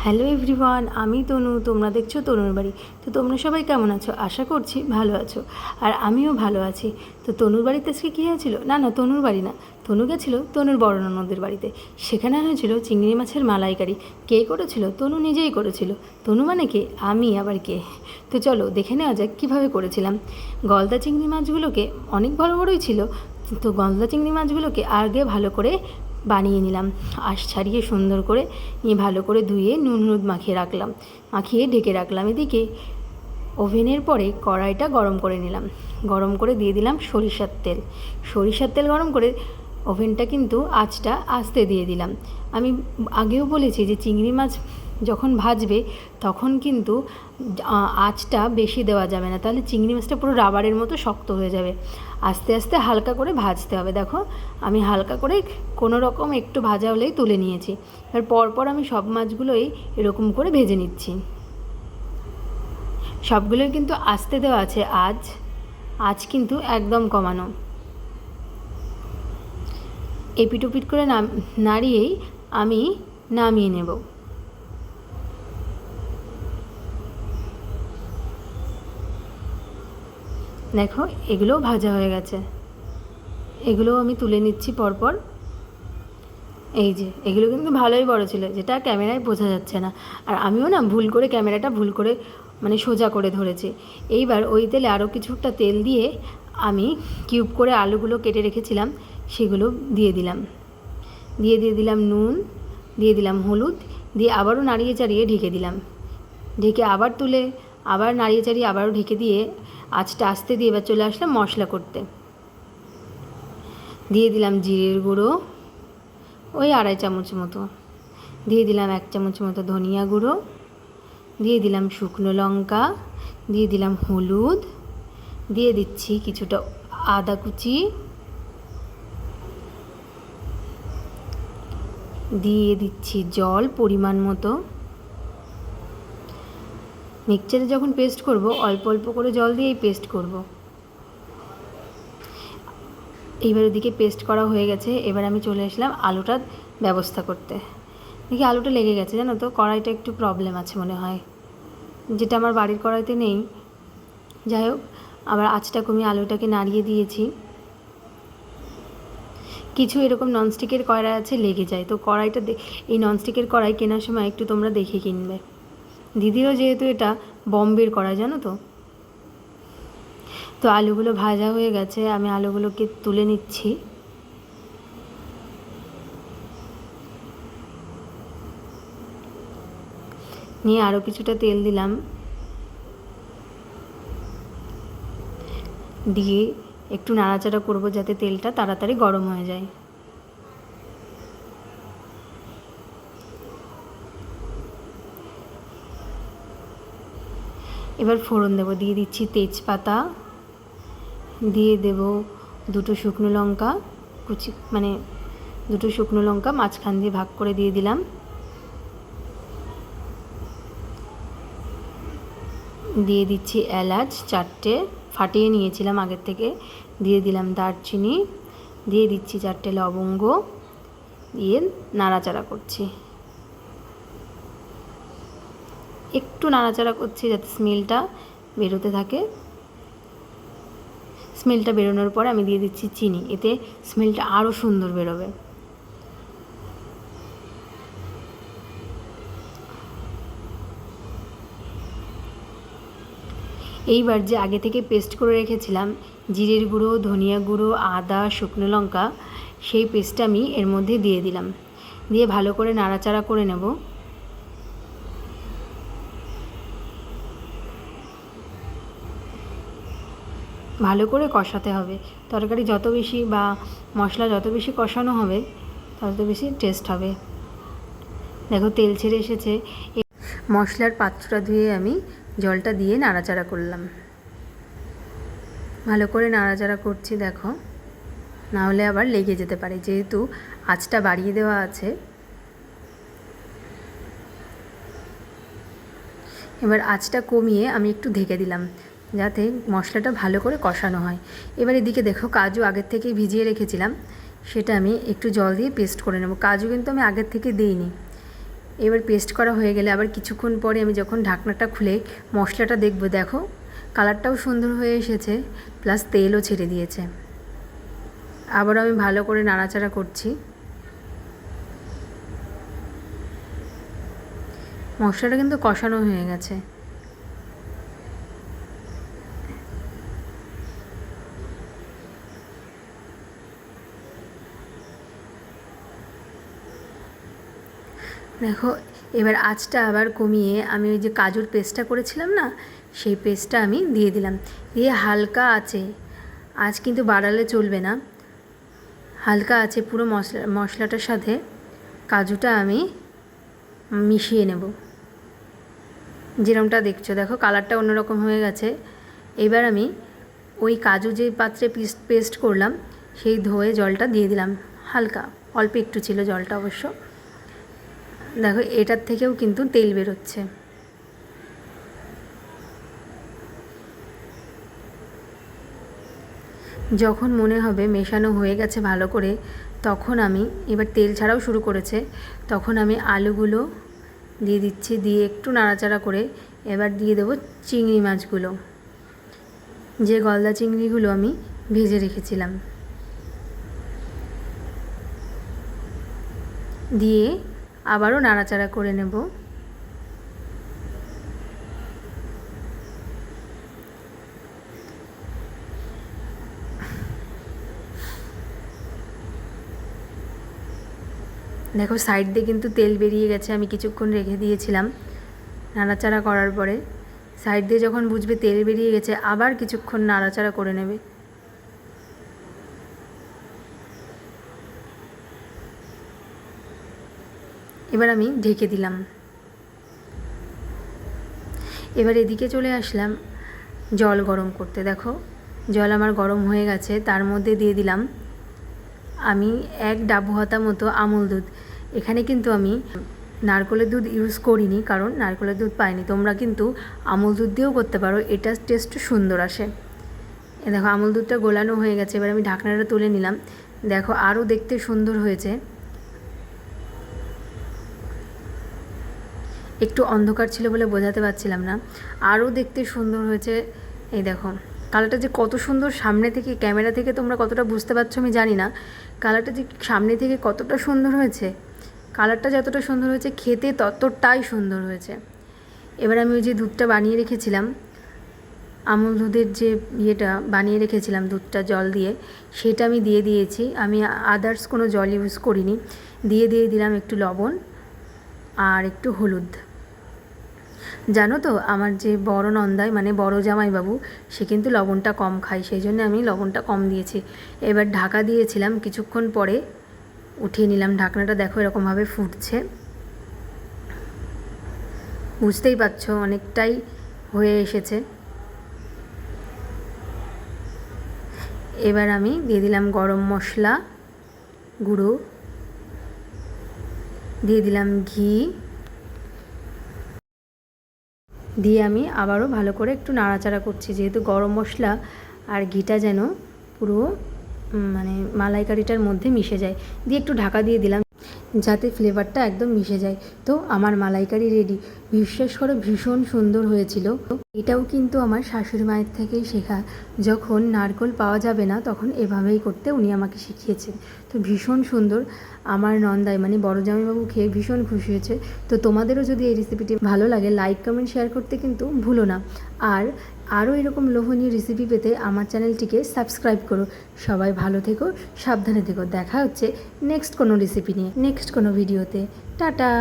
Hello everyone, আমি তনু। তোমরা দেখছো তনুর বাড়ি। তো তোমরা সবাই কেমন আছো? আশা করছি ভালো আছো, আর আমিও ভালো আছি। তো তনুর বাড়িতে আজকে কী হয়েছিল? না, তনুর বাড়ি না, তনু গেছিলো তনুর বড় ননদের বাড়িতে। সেখানে হয়েছিল চিংড়ি মাছের মালাইকারি। কে করেছিল? তনু নিজেই করেছিল। তনু মানে কে? আমি আবার কে? তো চলো দেখে নেওয়া যাক কীভাবে করেছিলাম। গলদা চিংড়ি মাছগুলোকে, অনেক বড় বড়ই ছিল, তো গলদা চিংড়ি মাছগুলোকে আগে ভালো করে বানিয়ে নিলাম। আঁশ ছাড়িয়ে সুন্দর করে নিয়ে ভালো করে ধুয়ে নুন হলুদ মাখিয়ে ঢেকে রাখলাম। এদিকে ওভেনের পরে কড়াইটা গরম করে নিলাম। গরম করে দিয়ে দিলাম সরিষার তেল গরম করে ওভেনটা কিন্তু আঁচটা আস্তে দিয়ে দিলাম। আমি আগেও বলেছি যে চিংড়ি মাছ যখন ভাজবে তখন কিন্তু আঁচটা বেশি দেওয়া যাবে না, তাহলে চিংড়ি মাছটা পুরো রাবারের মতো শক্ত হয়ে যাবে। আস্তে আস্তে হালকা করে ভাজতে হবে। দেখো আমি হালকা করে কোনো রকম একটু ভাজা হলেই তুলে নিয়েছি। এবার পরপর আমি সব মাছগুলোই এরকম করে ভেজে নিচ্ছি। সবগুলোই কিন্তু আস্তে দেওয়া আছে, আঁচ কিন্তু একদম কমানো। এপিট ওপিট করে নাড়িয়েই আমি নামিয়ে নেব। দেখো এগুলোও ভাজা হয়ে গেছে, এগুলোও আমি তুলে নিচ্ছি পরপর। এই যে এগুলো কিন্তু ভালোই বড় ছিল, যেটা ক্যামেরায় বোঝা যাচ্ছে না। আর আমিও না ক্যামেরাটা ভুল করে মানে সোজা করে ধরেছি। এইবার ওই তেলে আরও কিছুটা তেল দিয়ে আমি কিউব করে আলুগুলো কেটে রেখেছিলাম সেগুলো দিয়ে দিলাম। দিয়ে দিলাম নুন, দিয়ে দিলাম হলুদ, দিয়ে আবারও নাড়িয়ে চাড়িয়ে ঢেকে দিলাম। ঢেকে আবার তুলে আবার নাড়িয়ে চাড়িয়ে আবারও ঢেকে দিয়ে আঁচটা আস্তে দিয়ে এবার চলে আসলাম মশলা করতে। দিয়ে দিলাম জিরের গুঁড়ো ওই 2.5 চামচ মতো, দিয়ে দিলাম 1 চামচ মতো ধনিয়া গুঁড়ো, দিয়ে দিলাম শুকনো লঙ্কা, দিয়ে দিলাম হলুদ, দিয়ে দিচ্ছি কিছুটা আদা কুচি, দিয়ে দিচ্ছি জল পরিমাণ মতো। মিক্সচারে যখন পেস্ট করব অল্প অল্প করে জল দিয়েই পেস্ট করব। এইবার ওদিকে পেস্ট করা হয়ে গেছে। এবার আমি চলে আসলাম আলুটার ব্যবস্থা করতে। দেখি আলুটা লেগে গেছে, জানো তো, কড়াইটা একটু প্রবলেম আছে মনে হয়, যেটা আমার বাড়ির কড়াইতে নেই। যাই হোক, আবার আঁচটা কমিয়ে আলুটাকে নাড়িয়ে দিয়েছি। কিছু এরকম ননস্টিকের কড়াই আছে লেগে যায়, তো কড়াইটা এই ননস্টিকের কড়াই কেনার সময় একটু তোমরা দেখে কিনবে। দিদিরও যেহেতু এটা বম্বের কড়াই, জানো তো। তো আলুগুলো ভাজা হয়ে গেছে, আমি আলুগুলোকে তুলে নিচ্ছি। নিয়ে আরও কিছুটা তেল দিলাম, দিয়ে একটু নাড়াচাড়া করব যাতে তেলটা তাড়াতাড়ি গরম হয়ে যায়। এবার ফোড়ন দেবো, দিয়ে দিচ্ছি তেজপাতা, দিয়ে দেব দুটো শুকনো লঙ্কা কুচি, মানে দুটো শুকনো লঙ্কা মাঝখান দিয়ে ভাগ করে দিয়ে দিলাম। দিয়ে দিচ্ছি এলাচ 4টে ফাটিয়ে নিয়েছিলাম আগের থেকে, দিয়ে দিলাম দারচিনি, দিয়ে দিচ্ছি 4টে লবঙ্গ, দিয়ে নাড়াচাড়া করছি। একটু নাড়াচাড়া করছি যাতে স্মেলটা বেরোতে থাকে। স্মেলটা বেরোনোর পরে আমি দিয়ে দিচ্ছি চিনি, এতে স্মেলটা আরও সুন্দর বেরোবে। এইবার যে আগে থেকে পেস্ট করে রেখেছিলাম জিরের গুঁড়ো, ধনিয়া গুঁড়ো, আদা, শুকনো লঙ্কা, সেই পেস্টটা আমি এর মধ্যে দিয়ে দিলাম। দিয়ে ভালো করে নাড়াচাড়া করে নেব। ভালো করে কষাতে হবে। তরকারি যত বেশি বা মশলা যত বেশি কষানো হবে তত বেশি টেস্ট হবে। দেখো তেল ছেড়ে এসেছে। মশলার পাত্রটা ধুয়ে আমি জলটা দিয়ে নাড়াচাড়া করলাম। ভালো করে নাড়াচাড়া করছি, দেখো, না হলে আবার লেগে যেতে পারে, যেহেতু আঁচটা বাড়িয়ে দেওয়া আছে। এবার আঁচটা কমিয়ে আমি একটু ঢেকে দিলাম যাতে মশলাটা ভালো করে কষানো হয়। এবার এদিকে দেখো কাজু আগের থেকেই ভিজিয়ে রেখেছিলাম, সেটা আমি একটু জল দিয়ে পেস্ট করে নেব। কাজু কিন্তু আমি আগের থেকে দিইনি, এবার পেস্ট করা হয়ে গেলে আবার কিছুক্ষণ পরে আমি যখন ঢাকনাটা খুলে মশলাটা দেখব, দেখো কালারটাও সুন্দর হয়ে এসেছে, প্লাস তেলও ছেড়ে দিয়েছে। আবার আমি ভালো করে নাড়াচাড়া করছি। মশলাটা কিন্তু কষানো হয়ে গেছে। দেখো এবার আঁচটা আবার কমিয়ে আমি ওই যে কাজুর পেস্টটা করেছিলাম না, সেই পেস্টটা আমি দিয়ে দিলাম। দিয়ে হালকা আছে, আঁচ কিন্তু বাড়ালে চলবে না, হালকা আছে পুরো মশলাটার সাথে কাজুটা আমি মিশিয়ে নেব। যেরকমটা দেখছো, দেখো কালারটা অন্যরকম হয়ে গেছে। এবার আমি ওই কাজু যে পাত্রে পেস্ট করলাম সেই ধোয়ে জলটা দিয়ে দিলাম, হালকা অল্প একটু ছিল জলটা অবশ্য। দেখো এটার থেকেও কিন্তু তেল বেরোচ্ছে। যখন মনে হবে মেশানো হয়ে গেছে ভালো করে, তখন আমি এবার তেল ছাড়াও শুরু করেছে, তখন আমি আলুগুলো দিয়ে দিচ্ছি। দিয়ে একটু নাড়াচাড়া করে এবার দিয়ে দেবো চিংড়ি মাছগুলো, যে গলদা চিংড়িগুলো আমি ভেজে রেখেছিলাম। দিয়ে আবারও নাড়াচাড়া করে নেব। দেখো সাইড দিয়ে কিন্তু তেল বেরিয়ে গেছে, আমি কিছুক্ষণ রেখে দিয়েছিলাম নাড়াচাড়া করার পরে। সাইড দিয়ে যখন বুঝবে তেল বেরিয়ে গেছে আবার কিছুক্ষণ নাড়াচাড়া করে নেবে। এবার আমি ঢেকে দিলাম। এবার এদিকে চলে আসলাম জল গরম করতে। দেখো জল আমার গরম হয়ে গেছে, তার মধ্যে দিয়ে দিলাম আমি 1 ডাবু হাতা মতো আমুল দুধ। এখানে কিন্তু আমি নারকেলের দুধ ইউজ করিনি, কারণ নারকেলের দুধ পাইনি। তোমরা কিন্তু আমুল দুধ দিয়েও করতে পারো, এটা টেস্ট সুন্দর আসে। দেখো আমুল দুধটা গোলানো হয়ে গেছে, এবার আমি ঢাকনাটা তুলে নিলাম। দেখো আরও দেখতে সুন্দর হয়েছে। একটু অন্ধকার ছিল বলে বোঝাতে পারছিলাম না, আরও দেখতে সুন্দর হয়েছে। এই দেখো কালারটা যে কত সুন্দর, সামনে থেকে ক্যামেরা থেকে তোমরা কতটা বুঝতে পারছো আমি জানি না, কালারটা যে সামনে থেকে কতটা সুন্দর হয়েছে। কালারটা যতটা সুন্দর হয়েছে খেতে ততটাই সুন্দর হয়েছে। এবার আমি ওই যে দুধটা বানিয়ে রেখেছিলাম, আমুল দুধের যে ইয়েটা বানিয়ে রেখেছিলাম দুধটা জল দিয়ে, সেটা আমি দিয়ে দিয়েছি। আমি আদার্স কোনো জল ইউজ করিনি। দিয়ে দিলাম একটু লবণ আর একটু হলুদ। জানো তো আমার যে বড় নন্দাই মানে বড় জামাইবাবু, সে কিন্তু লবণটা কম খায়, সেই জন্য আমি লবণটা কম দিয়েছি। এবার ঢাকা দিয়েছিলাম, কিছুক্ষণ পরে উঠিয়ে নিলাম ঢাকনাটা। দেখো এরকমভাবে ফুটছে, বুঝতেই পারছো অনেকটাই হয়ে এসেছে। এবার আমি দিয়ে দিলাম গরম মশলা গুঁড়ো, দিয়ে দিলাম ঘি, দিয়ে আমি আবারও ভালো করে একটু নাড়াচাড়া করছি, যেহেতু গরম মশলা আর ঘিটা যেন পুরো মানে মালাইকারিটার মধ্যে মিশে যায়। দিয়ে একটু ঢাকা দিয়ে দিলাম যাতে ফ্লেভারটা একদম মিশে যায়। তো আমার মালাইকারি রেডি। বিশ্বাস করো ভীষণ সুন্দর হয়েছিল। এটাও কিন্তু আমার শাশুড়ি মায়ের থেকেই শেখা। যখন নারকেল পাওয়া যাবে না তখন এভাবেই করতে উনি আমাকে শিখিয়েছেন। তো ভীষণ সুন্দর। আমার নন্দাই মানে বড় জামাইবাবু খেয়ে ভীষণ খুশি হয়েছে। তো তোমাদেরও যদি এই রেসিপিটি ভালো লাগে লাইক কমেন্ট শেয়ার করতে কিন্তু ভুলো না। আর আরও এরকম লোভনীয় রেসিপি পেতে আমার চ্যানেলটিকে সাবস্ক্রাইব করো। সবাই ভালো থেকো, সাবধানে থেকো। দেখা হচ্ছে নেক্সট কোনো রেসিপি নিয়ে, নেক্সট কোনো ভিডিওতে। টাটা।